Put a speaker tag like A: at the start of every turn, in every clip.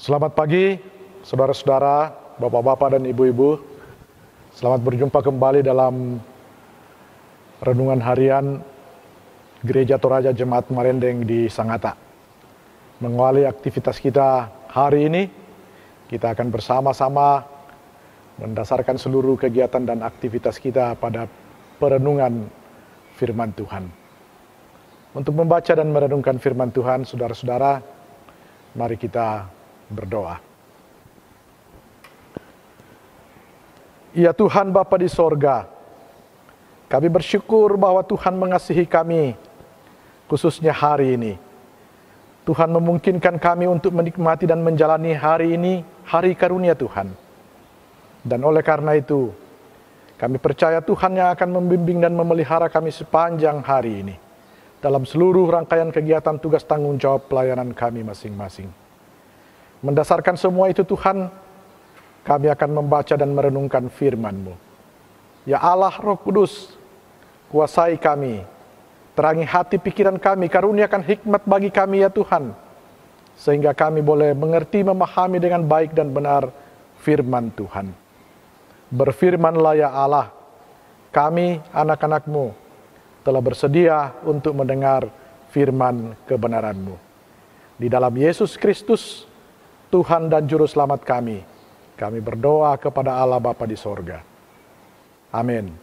A: Selamat pagi, saudara-saudara, bapak-bapak dan ibu-ibu. Selamat berjumpa kembali dalam renungan harian Gereja Toraja Jemaat Marendeng di Sangatta. Mengawali aktivitas kita hari ini, kita akan bersama-sama mendasarkan seluruh kegiatan dan aktivitas kita pada perenungan firman Tuhan. Untuk membaca dan merenungkan firman Tuhan, saudara-saudara, mari kita berdoa. Ya Tuhan Bapa di sorga, kami bersyukur bahwa Tuhan mengasihi kami, khususnya hari ini. Tuhan memungkinkan kami untuk menikmati dan menjalani hari ini, hari karunia Tuhan. Dan oleh karena itu, kami percaya Tuhan yang akan membimbing dan memelihara kami sepanjang hari ini, dalam seluruh rangkaian kegiatan tugas tanggung jawab pelayanan kami masing-masing. Mendasarkan semua itu Tuhan, kami akan membaca dan merenungkan firman-Mu. Ya Allah Roh Kudus, kuasai kami, terangi hati pikiran kami, karuniakan hikmat bagi kami ya Tuhan, sehingga kami boleh mengerti, memahami dengan baik dan benar firman Tuhan. Berfirmanlah ya Allah, kami anak-anak-Mu telah bersedia untuk mendengar firman kebenaran-Mu. Di dalam Yesus Kristus, Tuhan dan Juru Selamat kami berdoa kepada Allah Bapa di sorga. Amin.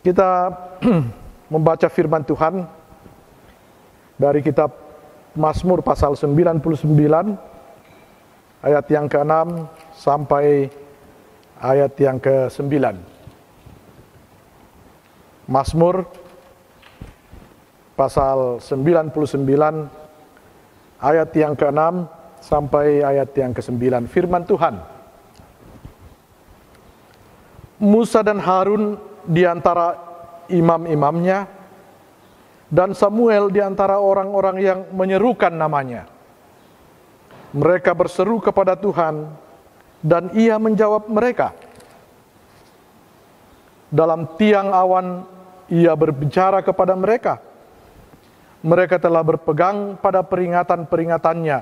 A: Kita membaca firman Tuhan dari kitab Mazmur pasal 99, ayat yang ke-6 sampai ayat yang ke-9. Mazmur pasal 99, ayat yang ke-6 sampai ayat yang ke-9, firman Tuhan. Musa dan Harun di antara imam-imamnya, dan Samuel di antara orang-orang yang menyerukan namanya. Mereka berseru kepada Tuhan, dan Ia menjawab mereka. Dalam tiang awan Ia berbicara kepada mereka. Mereka telah berpegang pada peringatan-peringatannya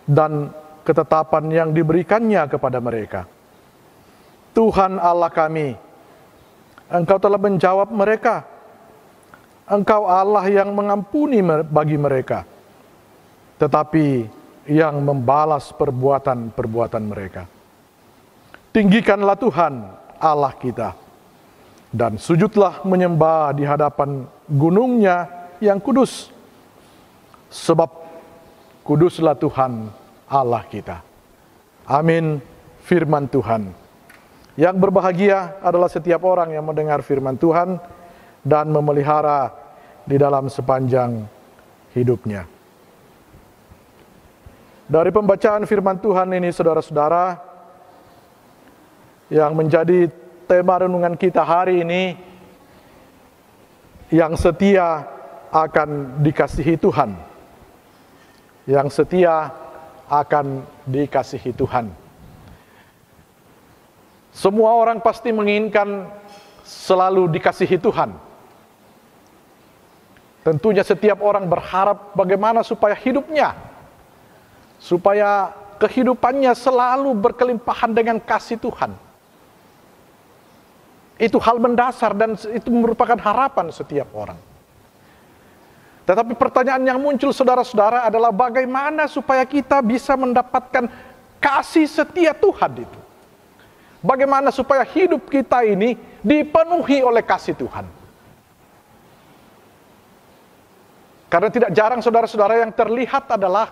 A: dan ketetapan yang diberikannya kepada mereka. Tuhan Allah kami, Engkau telah menjawab mereka. Engkau Allah yang mengampuni bagi mereka, tetapi yang membalas perbuatan-perbuatan mereka. Tinggikanlah Tuhan Allah kita, dan sujudlah menyembah di hadapan gunungnya yang kudus, sebab kuduslah Tuhan Allah kita. Amin. Firman Tuhan. Yang berbahagia adalah setiap orang yang mendengar firman Tuhan dan memelihara di dalam sepanjang hidupnya. Dari pembacaan firman Tuhan ini, saudara-saudara, yang menjadi tema renungan kita hari ini, yang setia akan dikasihi Tuhan. Yang setia akan dikasihi Tuhan. Semua orang pasti menginginkan selalu dikasihi Tuhan. Tentunya setiap orang berharap bagaimana supaya hidupnya, supaya kehidupannya selalu berkelimpahan dengan kasih Tuhan. Itu hal mendasar dan itu merupakan harapan setiap orang. Tetapi pertanyaan yang muncul saudara-saudara adalah bagaimana supaya kita bisa mendapatkan kasih setia Tuhan itu. Bagaimana supaya hidup kita ini dipenuhi oleh kasih Tuhan. Karena tidak jarang saudara-saudara yang terlihat adalah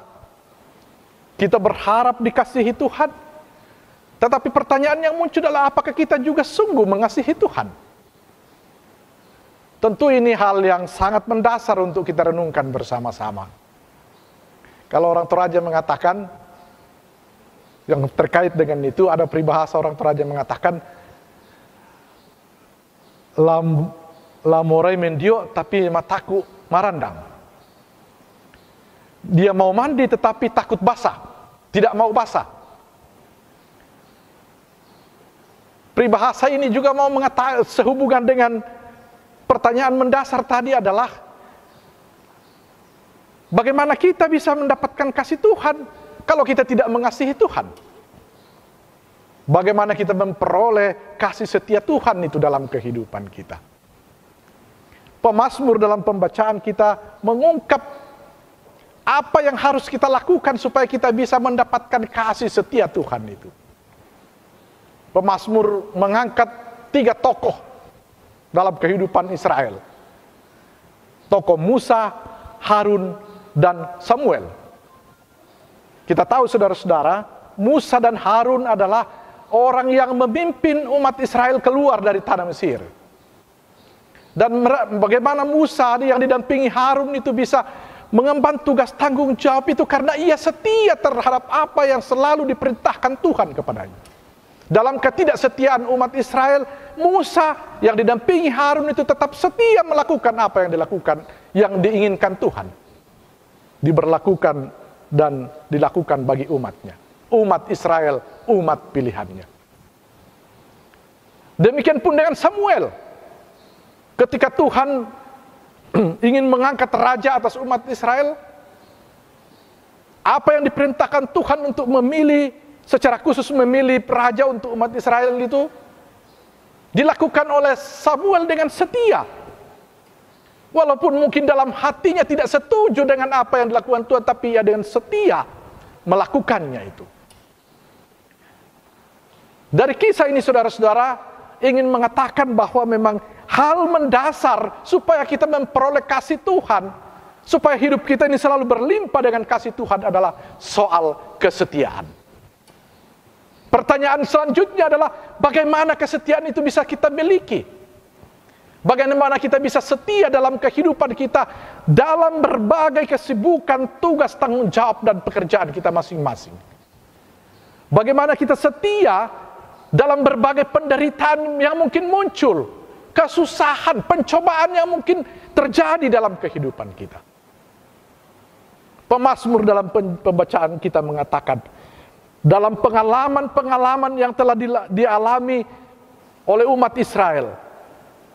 A: kita berharap dikasihi Tuhan. Tetapi pertanyaan yang muncul adalah apakah kita juga sungguh mengasihi Tuhan? Tentu ini hal yang sangat mendasar untuk kita renungkan bersama-sama. Kalau orang Toraja mengatakan, yang terkait dengan itu, ada peribahasa orang Toraja mengatakan, lamorai mendio tapi mataku marandang. Dia mau mandi tetapi takut basah, tidak mau basah. Peribahasa ini juga mau mengatakan sehubungan dengan pertanyaan mendasar tadi adalah Bagaimana kita bisa mendapatkan kasih Tuhan kalau kita tidak mengasihi Tuhan? Bagaimana kita memperoleh kasih setia Tuhan itu dalam kehidupan kita? Pemazmur dalam pembacaan kita mengungkap apa yang harus kita lakukan supaya kita bisa mendapatkan kasih setia Tuhan itu. Pemazmur mengangkat 3 tokoh dalam kehidupan Israel. Tokoh Musa, Harun, dan Samuel. Kita tahu saudara-saudara, Musa dan Harun adalah orang yang memimpin umat Israel keluar dari tanah Mesir. Dan bagaimana Musa yang didampingi Harun itu bisa mengemban tugas tanggung jawab itu karena ia setia terhadap apa yang selalu diperintahkan Tuhan kepadanya. Dalam ketidaksetiaan umat Israel, Musa yang didampingi Harun itu tetap setia melakukan apa yang dilakukan, yang diinginkan Tuhan. Diberlakukan dan dilakukan bagi umatnya. Umat Israel, umat pilihannya. Demikian pun dengan Samuel. Ketika Tuhan ingin mengangkat raja atas umat Israel, apa yang diperintahkan Tuhan untuk memilih, secara khusus memilih raja untuk umat Israel itu, dilakukan oleh Samuel dengan setia. Walaupun mungkin dalam hatinya tidak setuju dengan apa yang dilakukan Tuhan, tapi ia dengan setia melakukannya itu. Dari kisah ini saudara-saudara ingin mengatakan bahwa memang hal mendasar supaya kita memperoleh kasih Tuhan, supaya hidup kita ini selalu berlimpah dengan kasih Tuhan adalah soal kesetiaan. Pertanyaan selanjutnya adalah bagaimana kesetiaan itu bisa kita miliki? Bagaimana kita bisa setia dalam kehidupan kita, dalam berbagai kesibukan, tugas, tanggung jawab, dan pekerjaan kita masing-masing. Bagaimana kita setia dalam berbagai penderitaan yang mungkin muncul, kesusahan, pencobaan yang mungkin terjadi dalam kehidupan kita. Pemazmur dalam pembacaan kita mengatakan, dalam pengalaman-pengalaman yang telah dialami oleh umat Israel,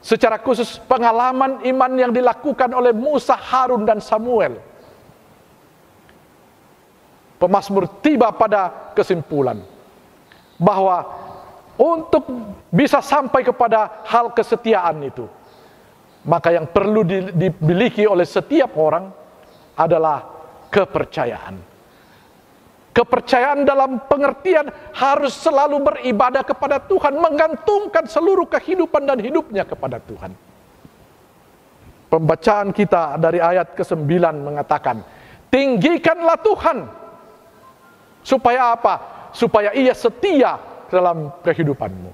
A: secara khusus pengalaman iman yang dilakukan oleh Musa, Harun, dan Samuel, pemazmur tiba pada kesimpulan bahwa untuk bisa sampai kepada hal kesetiaan itu, maka yang perlu dimiliki oleh setiap orang adalah kepercayaan. Kepercayaan dalam pengertian harus selalu beribadah kepada Tuhan, menggantungkan seluruh kehidupan dan hidupnya kepada Tuhan. Pembacaan kita dari ayat ke-9 mengatakan, tinggikanlah Tuhan. Supaya apa? Supaya ia setia dalam kehidupanmu.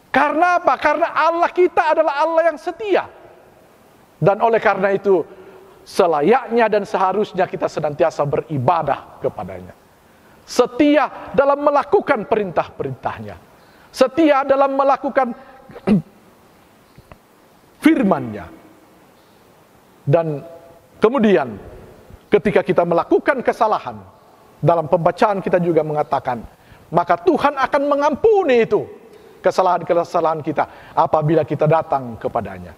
A: Karena apa? Karena Allah kita adalah Allah yang setia. Dan oleh karena itu, selayaknya dan seharusnya kita senantiasa beribadah kepadanya. Setia dalam melakukan perintah-perintahnya. Setia dalam melakukan firman-Nya. Dan kemudian ketika kita melakukan kesalahan, dalam pembacaan kita juga mengatakan, maka Tuhan akan mengampuni itu, kesalahan-kesalahan kita, apabila kita datang kepadanya.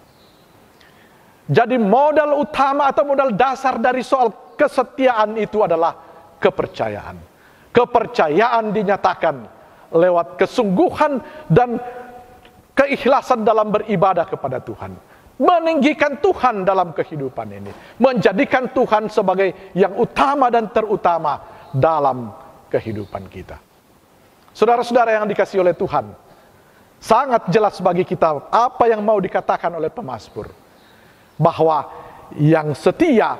A: Jadi modal utama atau modal dasar dari soal kesetiaan itu adalah kepercayaan. Kepercayaan dinyatakan lewat kesungguhan dan keikhlasan dalam beribadah kepada Tuhan. Meninggikan Tuhan dalam kehidupan ini. Menjadikan Tuhan sebagai yang utama dan terutama dalam kehidupan kita. Saudara-saudara yang dikasihi oleh Tuhan, sangat jelas bagi kita apa yang mau dikatakan oleh pemazmur. Bahwa yang setia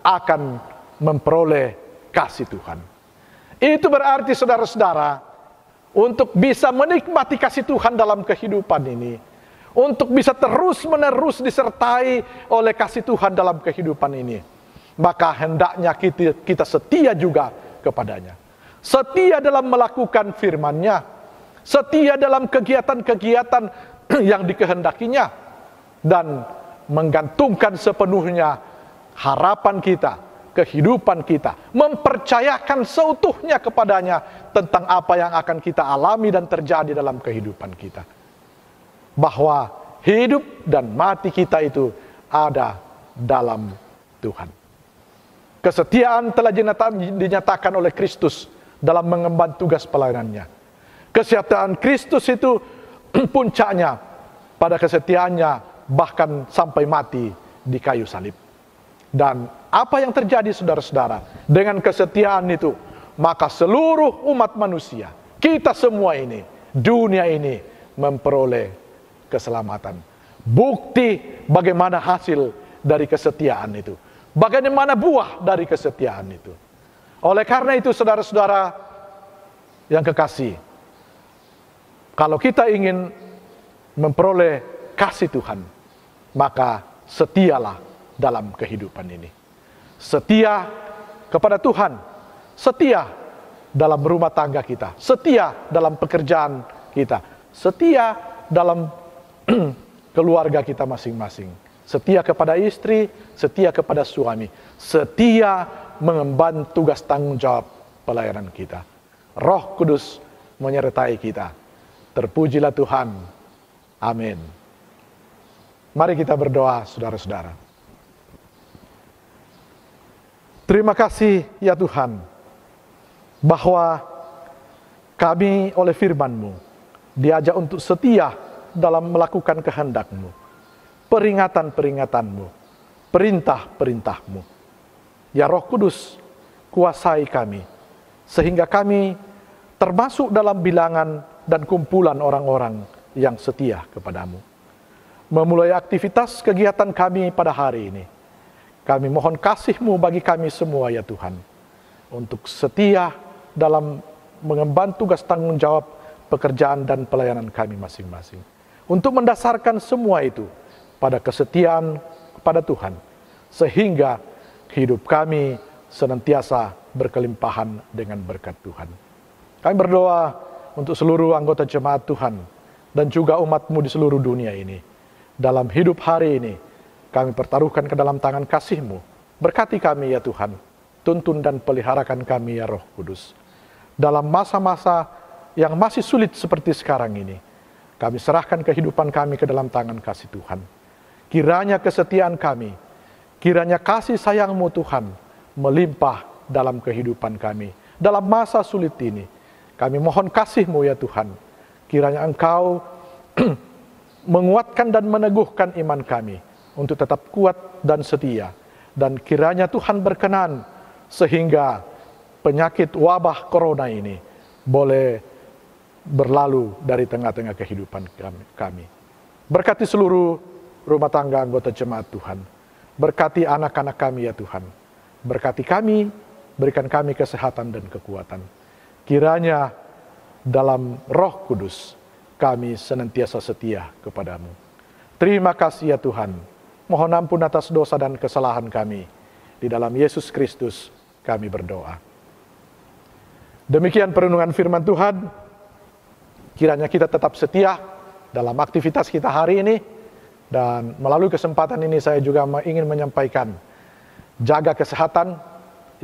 A: akan memperoleh kasih Tuhan. Itu berarti saudara-saudara, untuk bisa menikmati kasih Tuhan dalam kehidupan ini, untuk bisa terus-menerus disertai oleh kasih Tuhan dalam kehidupan ini, maka hendaknya kita setia juga kepadanya. Setia dalam melakukan firman-Nya, setia dalam kegiatan-kegiatan yang dikehendakinya, dan menggantungkan sepenuhnya harapan kita, kehidupan kita, mempercayakan seutuhnya kepadanya tentang apa yang akan kita alami dan terjadi dalam kehidupan kita. Bahwa hidup dan mati kita itu ada dalam Tuhan. Kesetiaan telah dinyatakan oleh Kristus dalam mengemban tugas pelayanannya. Kesetiaan Kristus itu puncaknya pada kesetiaannya bahkan sampai mati di kayu salib. Dan apa yang terjadi saudara-saudara dengan kesetiaan itu, maka seluruh umat manusia, kita semua ini, dunia ini memperoleh keselamatan. Bukti bagaimana hasil dari kesetiaan itu, bagaimana buah dari kesetiaan itu. Oleh karena itu saudara-saudara yang kekasih, kalau kita ingin memperoleh kasih Tuhan, maka setialah dalam kehidupan ini. Setia kepada Tuhan, setia dalam rumah tangga kita, setia dalam pekerjaan kita, setia dalam keluarga kita masing-masing, setia kepada istri, setia kepada suami, setia mengemban tugas tanggung jawab pelayanan kita. Roh Kudus menyertai kita. Terpujilah Tuhan. Amin. Mari kita berdoa, saudara-saudara. Terima kasih ya Tuhan, bahwa kami oleh firman-Mu diajak untuk setia dalam melakukan kehendak-Mu, peringatan-peringatan-Mu, perintah-perintah-Mu. Ya Roh Kudus, kuasai kami, sehingga kami termasuk dalam bilangan dan kumpulan orang-orang yang setia kepadamu. Memulai aktivitas kegiatan kami pada hari ini, kami mohon kasih-Mu bagi kami semua ya Tuhan, untuk setia dalam mengemban tugas tanggung jawab pekerjaan dan pelayanan kami masing-masing. Untuk mendasarkan semua itu pada kesetiaan kepada Tuhan, sehingga hidup kami senantiasa berkelimpahan dengan berkat Tuhan. Kami berdoa untuk seluruh anggota jemaat Tuhan dan juga umat-Mu di seluruh dunia ini. Dalam hidup hari ini, kami pertaruhkan ke dalam tangan kasih-Mu. Berkati kami ya Tuhan, tuntun dan peliharakan kami ya Roh Kudus. Dalam masa-masa yang masih sulit seperti sekarang ini, kami serahkan kehidupan kami ke dalam tangan kasih Tuhan. Kiranya kesetiaan kami, kiranya kasih sayang-Mu Tuhan, melimpah dalam kehidupan kami. Dalam masa sulit ini, kami mohon kasih-Mu ya Tuhan. Kiranya Engkau menguatkan dan meneguhkan iman kami untuk tetap kuat dan setia. Dan kiranya Tuhan berkenan sehingga penyakit wabah corona ini boleh berlalu dari tengah-tengah kehidupan kami. Berkati seluruh rumah tangga anggota jemaat Tuhan. Berkati anak-anak kami ya Tuhan. Berkati kami, berikan kami kesehatan dan kekuatan. Kiranya dalam Roh Kudus kami senantiasa setia kepadamu. Terima kasih ya Tuhan. Mohon ampun atas dosa dan kesalahan kami. Di dalam Yesus Kristus kami berdoa. Demikian perenungan firman Tuhan. Kiranya kita tetap setia dalam aktivitas kita hari ini. Dan melalui kesempatan ini saya juga ingin menyampaikan, jaga kesehatan,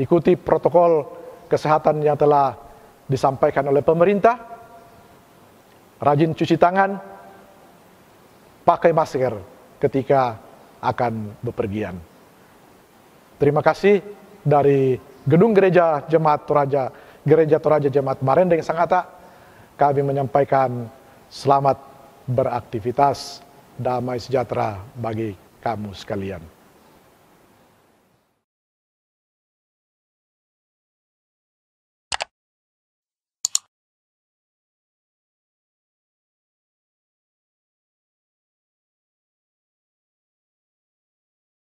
A: ikuti protokol kesehatan yang telah disampaikan oleh pemerintah, rajin cuci tangan, pakai masker ketika akan bepergian. Terima kasih dari Gedung Gereja Jemaat Toraja, Gereja Toraja Jemaat Marendeng Sangatta, kami menyampaikan selamat beraktivitas, damai sejahtera bagi kamu sekalian.